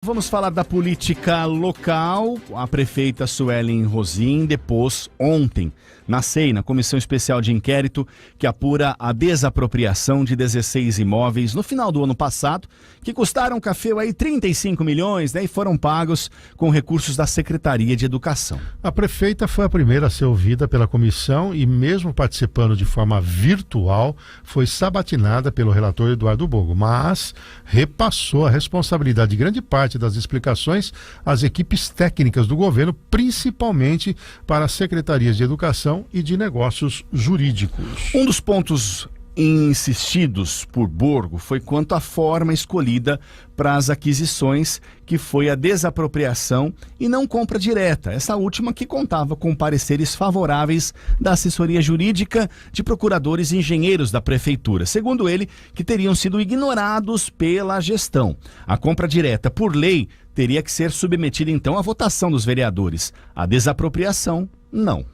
Vamos falar da política local. A prefeita Suelen Rosim depôs ontem na SEI, na Comissão Especial de Inquérito, que apura a desapropriação de 16 imóveis no final do ano passado, que custaram, Cafeu, aí 35 milhões, né, e foram pagos com recursos da Secretaria de Educação. A prefeita foi a primeira a ser ouvida pela comissão e, mesmo participando de forma virtual, foi sabatinada pelo relator Eduardo Bogo, mas repassou a responsabilidade de grande parte das explicações às equipes técnicas do governo, principalmente para as secretarias de Educação e de Negócios Jurídicos. Um dos pontos insistidos por Borgo foi quanto à forma escolhida para as aquisições, que foi a desapropriação e não compra direta. Essa última que contava com pareceres favoráveis da assessoria jurídica de procuradores e engenheiros da prefeitura, segundo ele, que teriam sido ignorados pela gestão. A compra direta, por lei, teria que ser submetida então à votação dos vereadores. A desapropriação, não.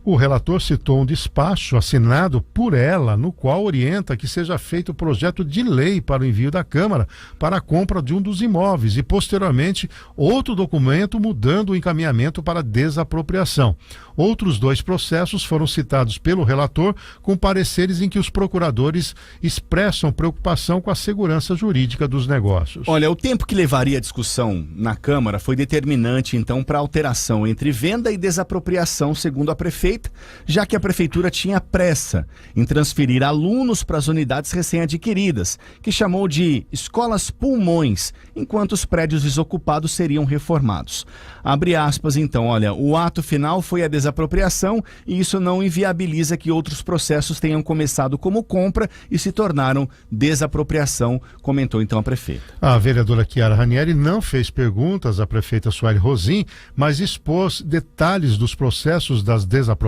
O relator citou um despacho assinado por ela, no qual orienta que seja feito o projeto de lei para o envio da Câmara para a compra de um dos imóveis e, posteriormente, outro documento mudando o encaminhamento para desapropriação. Outros dois processos foram citados pelo relator, com pareceres em que os procuradores expressam preocupação com a segurança jurídica dos negócios. Olha, o tempo que levaria a discussão na Câmara foi determinante, então, para a alteração entre venda e desapropriação, segundo a prefeita, já que a prefeitura tinha pressa em transferir alunos para as unidades recém-adquiridas, que chamou de escolas pulmões, enquanto os prédios desocupados seriam reformados. Abre aspas, então, olha, o ato final foi a desapropriação e isso não inviabiliza que outros processos tenham começado como compra e se tornaram desapropriação, comentou então a prefeita. A vereadora Chiara Ranieri não fez perguntas à prefeita Suelen Rosim, mas expôs detalhes dos processos das desapropriações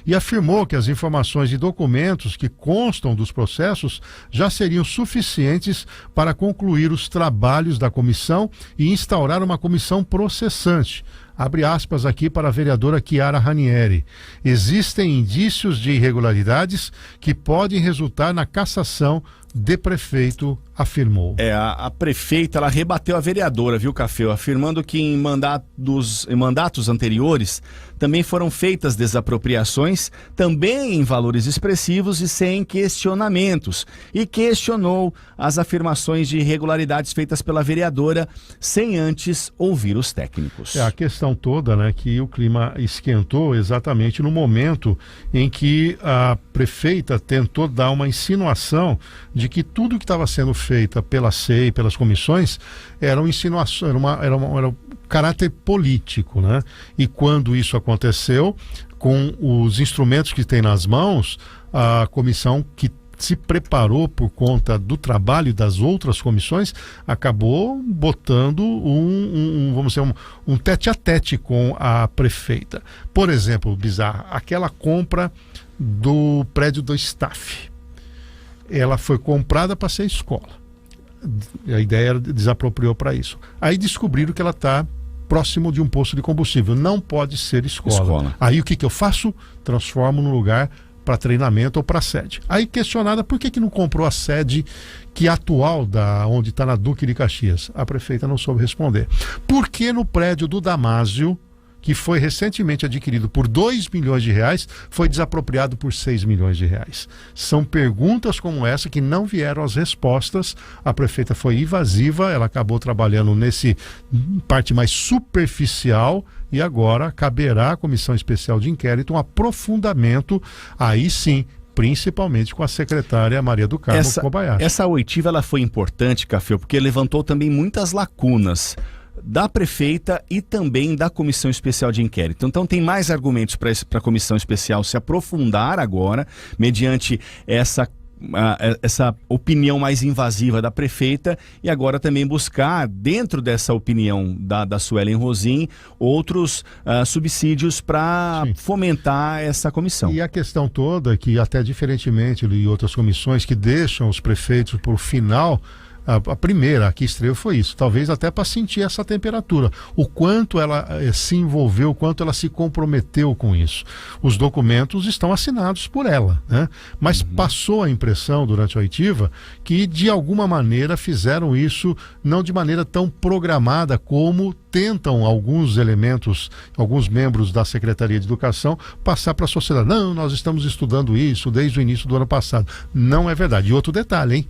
e afirmou que as informações e documentos que constam dos processos já seriam suficientes para concluir os trabalhos da comissão e instaurar uma comissão processante. Abre aspas aqui para a vereadora Chiara Ranieri. Existem indícios de irregularidades que podem resultar na cassação de prefeito, afirmou. A prefeita, ela rebateu a vereadora, viu, Cafeu, afirmando que em mandatos anteriores também foram feitas desapropriações, também em valores expressivos e sem questionamentos, e questionou as afirmações de irregularidades feitas pela vereadora sem antes ouvir os técnicos. A questão toda, né, que o clima esquentou exatamente no momento em que a prefeita tentou dar uma insinuação de que tudo que estava sendo feito pela SEI, pelas comissões, era uma insinuação, era um caráter político, né? E quando isso aconteceu, com os instrumentos que tem nas mãos, a comissão que se preparou por conta do trabalho das outras comissões, acabou botando um tete-a-tete com a prefeita. Por exemplo, bizarro, aquela compra do prédio do staff. Ela foi comprada para ser escola. A ideia era desapropriou para isso. Aí descobriram que ela está próximo de um posto de combustível. Não pode ser escola. Aí o que eu faço? Transformo no lugar para treinamento ou para sede. Aí questionada, por que não comprou a sede que é atual onde está na Duque de Caxias? A prefeita não soube responder. Por que no prédio do Damásio, que foi recentemente adquirido por 2 milhões de reais, foi desapropriado por 6 milhões de reais? São perguntas como essa que não vieram as respostas. A prefeita foi invasiva, ela acabou trabalhando nesse parte mais superficial e agora caberá à Comissão Especial de Inquérito um aprofundamento, aí sim, principalmente com a secretária Maria do Carmo Kobayashi. Essa oitiva ela foi importante, Café, porque levantou também muitas lacunas da prefeita e também da Comissão Especial de Inquérito. Então tem mais argumentos para a Comissão Especial se aprofundar agora, mediante essa opinião mais invasiva da prefeita, e agora também buscar, dentro dessa opinião da Suelen Rosim, outros subsídios para fomentar essa comissão. E a questão toda, que até diferentemente de outras comissões que deixam os prefeitos por final, A primeira que estreou foi isso, talvez até para sentir essa temperatura, o quanto ela se envolveu, o quanto ela se comprometeu com isso. Os documentos estão assinados por ela, né? Mas passou a impressão durante a oitiva que de alguma maneira fizeram isso não de maneira tão programada como tentam alguns elementos, alguns membros da Secretaria de Educação passar para a sociedade. Não, nós estamos estudando isso desde o início do ano passado. Não é verdade. E outro detalhe, hein?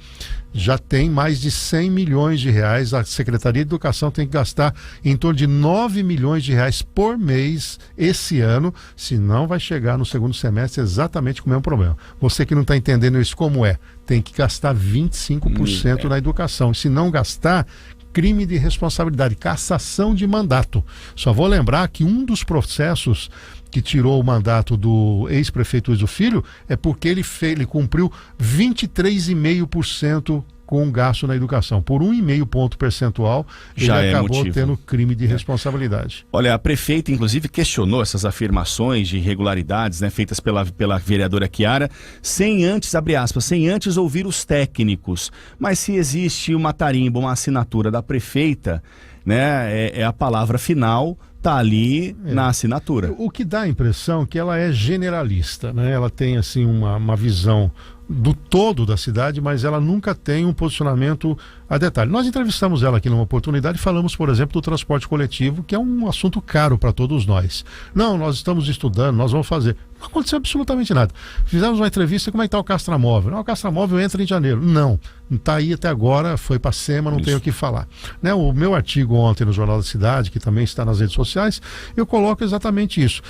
Já tem mais de 100 milhões de reais. A Secretaria de Educação tem que gastar em torno de 9 milhões de reais por mês esse ano, senão vai chegar no segundo semestre exatamente com o mesmo problema. Você que não está entendendo isso como é, tem que gastar 25% na educação. E se não gastar, crime de responsabilidade, cassação de mandato. Só vou lembrar que um dos processos que tirou o mandato do ex-prefeito Luiz Filho é porque ele cumpriu 23,5% com gasto na educação. Por 1,5 ponto percentual, já ele acabou motivo. Tendo crime de responsabilidade. Olha, a prefeita, inclusive, questionou essas afirmações de irregularidades, né, feitas pela vereadora Chiara, sem antes, abre aspas, sem antes ouvir os técnicos. Mas se existe uma tarimba, uma assinatura da prefeita, né, é a palavra final, tá ali na assinatura. O que dá a impressão que ela é generalista, né? Ela tem assim uma visão do todo da cidade, mas ela nunca tem um posicionamento a detalhe. Nós entrevistamos ela aqui numa oportunidade e falamos, por exemplo, do transporte coletivo, que é um assunto caro para todos nós. Não, nós estamos estudando, nós vamos fazer. Não aconteceu absolutamente nada. Fizemos uma entrevista, como é que está o Castramóvel? Não, o Castramóvel entra em janeiro. Não, está aí até agora, foi para a SEMA, não tenho o que falar. Né, o meu artigo ontem no Jornal da Cidade, que também está nas redes sociais, eu coloco exatamente isso.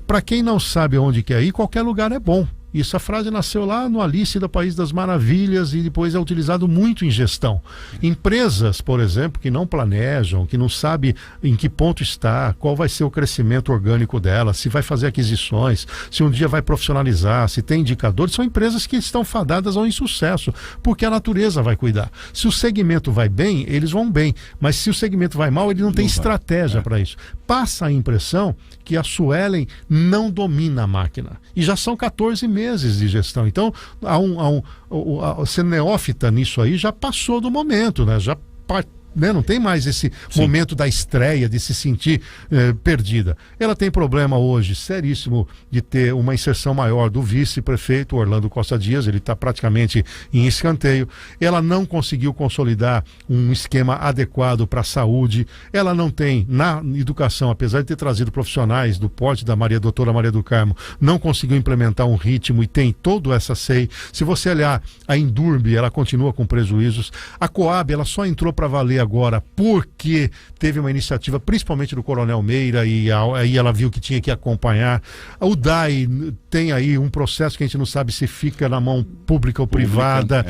Para quem não sabe onde quer ir, qualquer lugar é bom. Essa frase nasceu lá no Alice do País das Maravilhas e depois é utilizado muito em gestão. Empresas, por exemplo, que não planejam, que não sabem em que ponto está, qual vai ser o crescimento orgânico dela, se vai fazer aquisições, se um dia vai profissionalizar, se tem indicadores, são empresas que estão fadadas ao insucesso, porque a natureza vai cuidar. Se o segmento vai bem, eles vão bem, mas se o segmento vai mal, ele não tem estratégia para isso. Passa a impressão que a Suelen não domina a máquina. E já são 14 meses de gestão. Então, ser neófita nisso aí já passou do momento, né? Não tem mais esse momento da estreia, de se sentir perdida. Ela tem problema hoje seríssimo de ter uma inserção maior do vice-prefeito Orlando Costa Dias, ele está praticamente em escanteio. Ela não conseguiu consolidar um esquema adequado para a saúde. Ela não tem, na educação, apesar de ter trazido profissionais do porte da doutora Maria do Carmo, não conseguiu implementar um ritmo e tem toda essa SEI. Se você olhar a Indurb, ela continua com prejuízos. A Coab, ela só entrou para valer agora porque teve uma iniciativa principalmente do Coronel Meira e aí ela viu que tinha que acompanhar. O DAI tem aí um processo que a gente não sabe se fica na mão pública ou privada,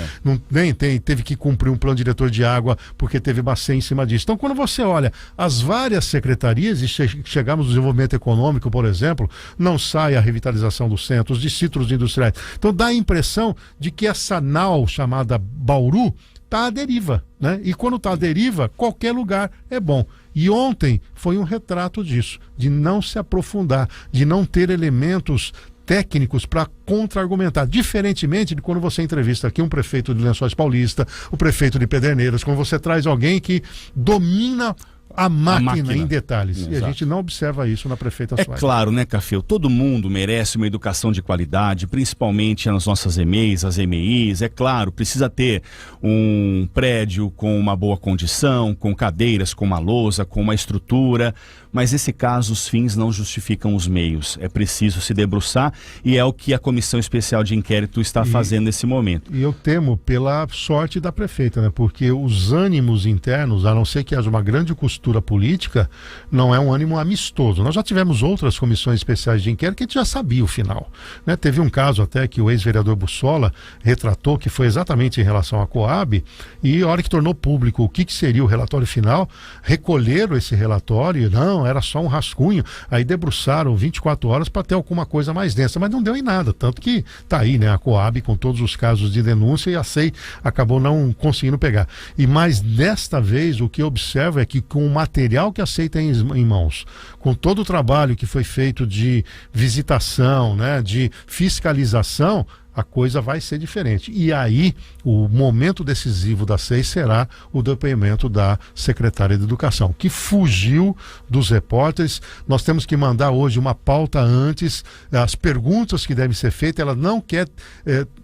teve que cumprir um plano diretor de água porque teve bastante em cima disso. Então, quando você olha as várias secretarias e chegamos no desenvolvimento econômico, por exemplo, não sai a revitalização dos centros, de ciclos industriais. Então dá a impressão de que essa nau chamada Bauru está à deriva, né? E quando está à deriva, qualquer lugar é bom. E ontem foi um retrato disso, de não se aprofundar, de não ter elementos técnicos para contra-argumentar, diferentemente de quando você entrevista aqui um prefeito de Lençóis Paulista, o prefeito de Pederneiras, quando você traz alguém que domina a máquina em detalhes. Exato. E a gente não observa isso na prefeita Suelen. É claro, né, Café? Todo mundo merece uma educação de qualidade, principalmente nas nossas EMEIs, as EMEIs. É claro, precisa ter um prédio com uma boa condição, com cadeiras, com uma lousa, com uma estrutura. Mas nesse caso, os fins não justificam os meios. É preciso se debruçar e é o que a Comissão Especial de Inquérito está fazendo nesse momento. E eu temo pela sorte da prefeita, né? Porque os ânimos internos, a não ser que haja uma grande costura política, não é um ânimo amistoso. Nós já tivemos outras comissões especiais de inquérito que a gente já sabia o final, né? Teve um caso até que o ex-vereador Bussola retratou, que foi exatamente em relação à Coab, e a hora que tornou público o que seria o relatório final, recolheram esse relatório, não, era só um rascunho, aí debruçaram 24 horas para ter alguma coisa mais densa, mas não deu em nada, tanto que tá aí, né, a Coab com todos os casos de denúncia e a SEI acabou não conseguindo pegar. E mais desta vez o que eu observo é que com o material que a SEI tem em mãos, com todo o trabalho que foi feito de visitação, né, de fiscalização, a coisa vai ser diferente. E aí, o momento decisivo da SEI será o depoimento da secretária de Educação, que fugiu dos repórteres. Nós temos que mandar hoje uma pauta antes, as perguntas que devem ser feitas, ela não quer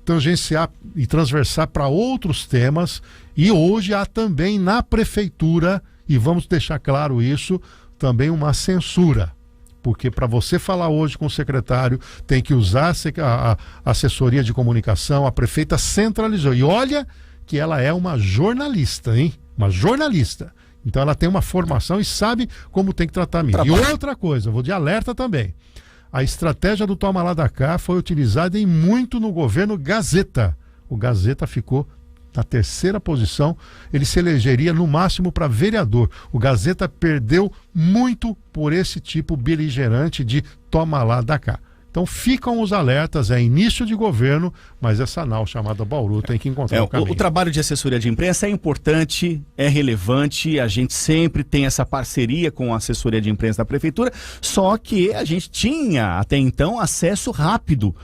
tangenciar e transversar para outros temas. E hoje há também na prefeitura, e vamos deixar claro isso, também uma censura. Porque para você falar hoje com o secretário, tem que usar a assessoria de comunicação, a prefeita centralizou. E olha que ela é uma jornalista, hein? Uma jornalista. Então ela tem uma formação e sabe como tem que tratar a mídia. E outra coisa, vou de alerta também. A estratégia do toma lá da cá foi utilizada em muito no governo Gazeta. O Gazeta ficou na terceira posição, ele se elegeria no máximo para vereador. O Gazeta perdeu muito por esse tipo beligerante de toma lá da cá. Então ficam os alertas, é início de governo, mas essa nau chamada Bauru tem que encontrar o caminho. O trabalho de assessoria de imprensa é importante, é relevante, a gente sempre tem essa parceria com a assessoria de imprensa da prefeitura, só que a gente tinha até então acesso rápido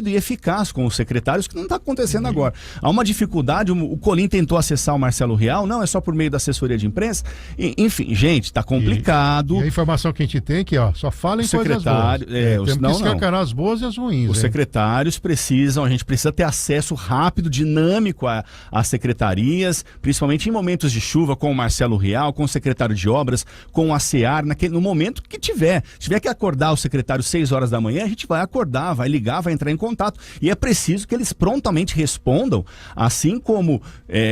e eficaz com os secretários, que não está acontecendo agora. Há uma dificuldade, o Colim tentou acessar o Marcelo Real, não, é só por meio da assessoria de imprensa, enfim, gente, está complicado. E a informação que a gente tem é que, só fala em coisas boas. Temos que escancarar as boas e as ruins. Os secretários precisam, a gente precisa ter acesso rápido, dinâmico às secretarias, principalmente em momentos de chuva, com o Marcelo Real, com o secretário de obras, com a SEAR, no momento que tiver que acordar o secretário 6 horas da manhã, a gente vai acordar, vai ligar, vai entrar em contato, e é preciso que eles prontamente respondam, assim como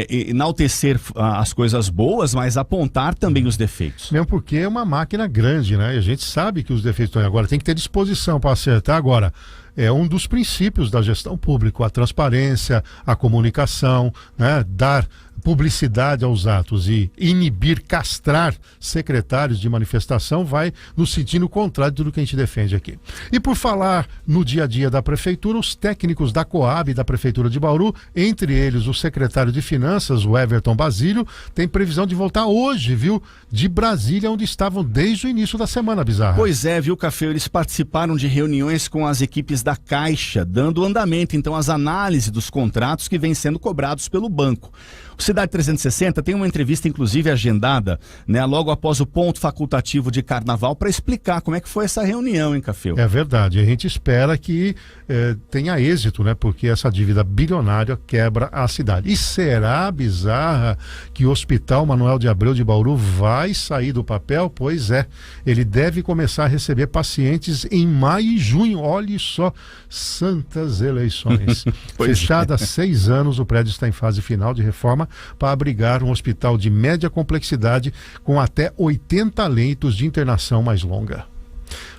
enaltecer as coisas boas, mas apontar também os defeitos. Mesmo porque é uma máquina grande, né? E a gente sabe que os defeitos estão aí. Agora tem que ter disposição para acertar. Agora, é um dos princípios da gestão pública, a transparência, a comunicação, né? Dar publicidade aos atos e inibir, castrar secretários de manifestação vai no sentido contrário do que a gente defende aqui. E por falar no dia a dia da prefeitura, os técnicos da Coab e da prefeitura de Bauru, entre eles o secretário de Finanças, o Everton Basílio, tem previsão de voltar hoje, viu? De Brasília, onde estavam desde o início da semana, Bizarra. Pois é, viu, Café? Eles participaram de reuniões com as equipes da Caixa, dando andamento, então, às análises dos contratos que vêm sendo cobrados pelo banco. O Cidade 360 tem uma entrevista, inclusive, agendada, né, logo após o ponto facultativo de Carnaval, para explicar como é que foi essa reunião, hein, Café? É verdade, a gente espera que tenha êxito, né, porque essa dívida bilionária quebra a cidade. E será, Bizarra, que o Hospital Manuel de Abreu de Bauru vai sair do papel? Pois é, ele deve começar a receber pacientes em maio e junho. Olhe só, santas eleições. Fechado há 6 anos, o prédio está em fase final de reforma para abrigar um hospital de média complexidade com até 80 leitos de internação mais longa.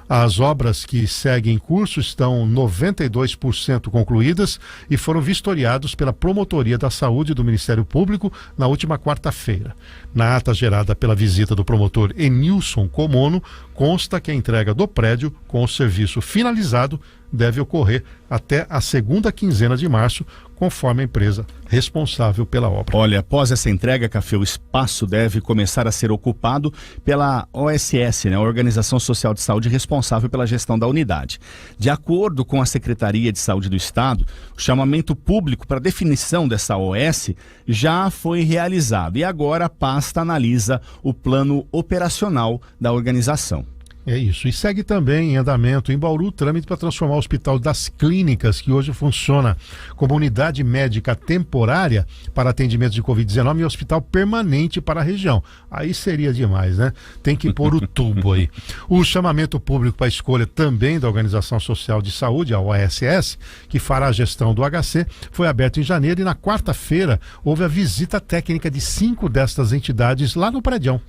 As obras que seguem em curso estão 92% concluídas e foram vistoriados pela Promotoria da Saúde do Ministério Público na última quarta-feira. Na ata gerada pela visita do promotor Enilson Comono, consta que a entrega do prédio com o serviço finalizado deve ocorrer até a segunda quinzena de março, conforme a empresa responsável pela obra. Olha, após essa entrega, Café, o espaço deve começar a ser ocupado pela OSS, né, a Organização Social de Saúde responsável pela gestão da unidade. De acordo com a Secretaria de Saúde do Estado, o chamamento público para definição dessa OS já foi realizado e agora a pasta analisa o plano operacional da organização. É isso. E segue também em andamento em Bauru o trâmite para transformar o Hospital das Clínicas, que hoje funciona como unidade médica temporária para atendimento de Covid-19 e hospital permanente para a região. Aí seria demais, né? Tem que pôr o tubo aí. O chamamento público para a escolha também da Organização Social de Saúde, a OSS, que fará a gestão do HC, foi aberto em janeiro e na quarta-feira houve a visita técnica de 5 destas entidades lá no prédio.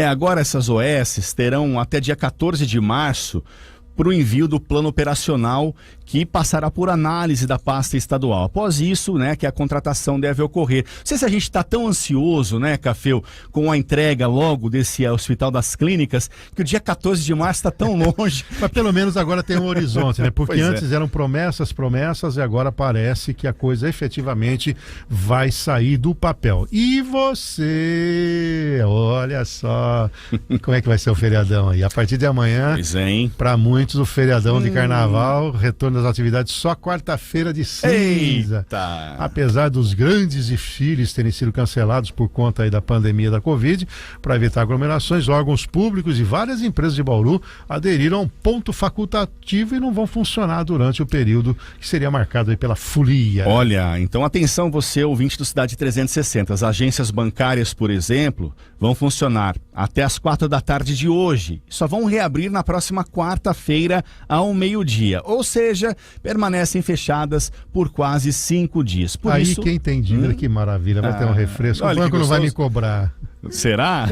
Agora essas OS terão até dia 14 de março para o envio do plano operacional que passará por análise da pasta estadual. Após isso, né, que a contratação deve ocorrer. Não sei se a gente está tão ansioso, né, Cafeu, com a entrega logo desse Hospital das Clínicas, que o dia 14 de março está tão longe. Mas pelo menos agora tem um horizonte, né? Porque antes eram promessas e agora parece que a coisa efetivamente vai sair do papel. E você, olha só, como é que vai ser o feriadão aí? A partir de amanhã, para muitos antes do feriadão de carnaval, retorno das atividades só quarta-feira de cinza. Eita. Apesar dos grandes desfiles terem sido cancelados por conta aí da pandemia da Covid, para evitar aglomerações, órgãos públicos e várias empresas de Bauru aderiram a um ponto facultativo e não vão funcionar durante o período que seria marcado aí pela folia. Olha, então atenção você, ouvinte do Cidade 360. As agências bancárias, por exemplo, vão funcionar até as 4 da tarde de hoje. Só vão reabrir na próxima quarta-feira ao meio-dia. Ou seja, permanecem fechadas por quase 5 dias. Por aí isso, quem tem dívida, que maravilha, vai ter um refresco. O banco não vai me cobrar. Será?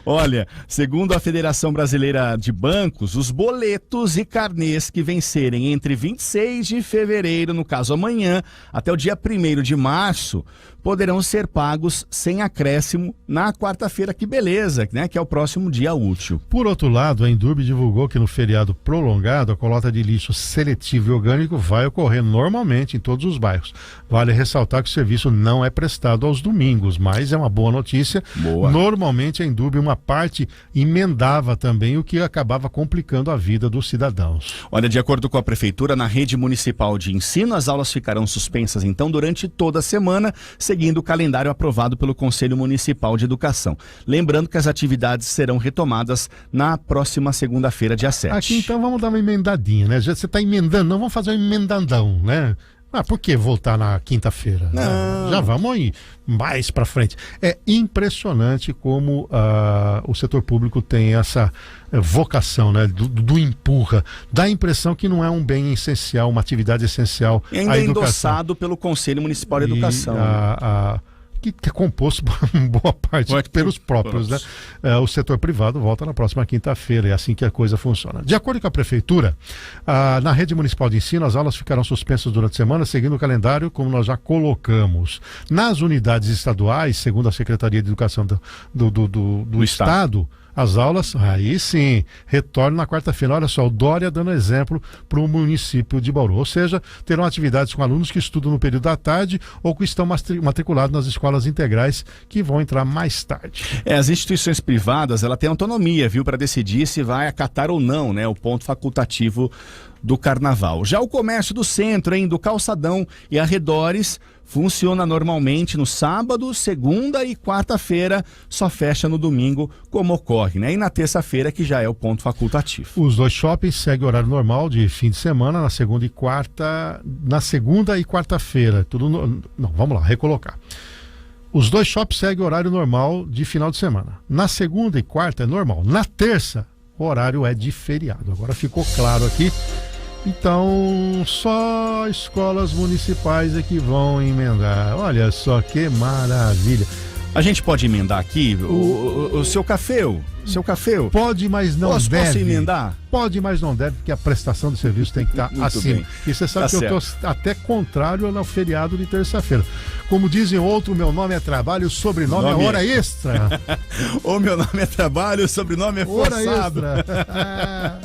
Olha, segundo a Federação Brasileira de Bancos, os boletos e carnês que vencerem entre 26 de fevereiro, no caso amanhã, até o dia 1º de março, poderão ser pagos sem acréscimo na quarta-feira. Que beleza, né? Que é o próximo dia útil. Por outro lado, a Endurbe divulgou que no feriado prolongado, a coleta de lixo seletivo e orgânico vai ocorrer normalmente em todos os bairros. Vale ressaltar que o serviço não é prestado aos domingos, mas é uma boa notícia. Boa. Normalmente a Endurbe, uma parte, emendava também, o que acabava complicando a vida dos cidadãos. Olha, de acordo com a Prefeitura, na rede municipal de ensino, as aulas ficarão suspensas então durante toda a semana, seguindo o calendário aprovado pelo Conselho Municipal de Educação. Lembrando que as atividades serão retomadas na próxima segunda-feira, dia 7. Aqui então vamos dar uma emendadinha, né? Já você está emendando, não vamos fazer um emendandão, né? Ah, por que voltar na quinta-feira? Não. Já vamos ir mais para frente. É impressionante como o setor público tem essa vocação, né? Do empurra. Dá a impressão que não é um bem essencial, uma atividade essencial. E ainda é endossado pelo Conselho Municipal de Educação. Que é composto por boa parte pelos próprios, né? O setor privado volta na próxima quinta-feira, é assim que a coisa funciona. De acordo com a Prefeitura, na rede municipal de ensino, as aulas ficarão suspensas durante a semana, seguindo o calendário como nós já colocamos. Nas unidades estaduais, segundo a Secretaria de Educação do Estado, as aulas, aí sim, retornam na quarta-feira. Olha só, o Dória dando exemplo para o município de Bauru. Ou seja, terão atividades com alunos que estudam no período da tarde ou que estão matriculados nas escolas integrais, que vão entrar mais tarde. As instituições privadas, ela tem autonomia, viu, para decidir se vai acatar ou não, né, o ponto facultativo do carnaval. Já o comércio do centro, do calçadão e arredores, funciona normalmente no sábado, segunda e quarta-feira, só fecha no domingo, como ocorre, né? E na terça-feira, que já é o ponto facultativo. Os dois shoppings seguem horário normal de fim de semana, na segunda e quarta-feira. Não, vamos lá, recolocar. Os dois shoppings seguem horário normal de final de semana. Na segunda e quarta é normal. Na terça, o horário é de feriado. Agora ficou claro aqui. Então, só escolas municipais é que vão emendar. Olha só que maravilha. A gente pode emendar aqui o seu café? Seu café? Pode, mas não deve. Posso emendar? Pode, mas não deve, porque a prestação do serviço tem que estar acima. Bem. E você sabe que eu estou até contrário ao feriado de terça-feira. Como dizem outro, meu nome é trabalho, o sobrenome é hora extra. O meu nome é trabalho, o sobrenome é forçado. Hora extra.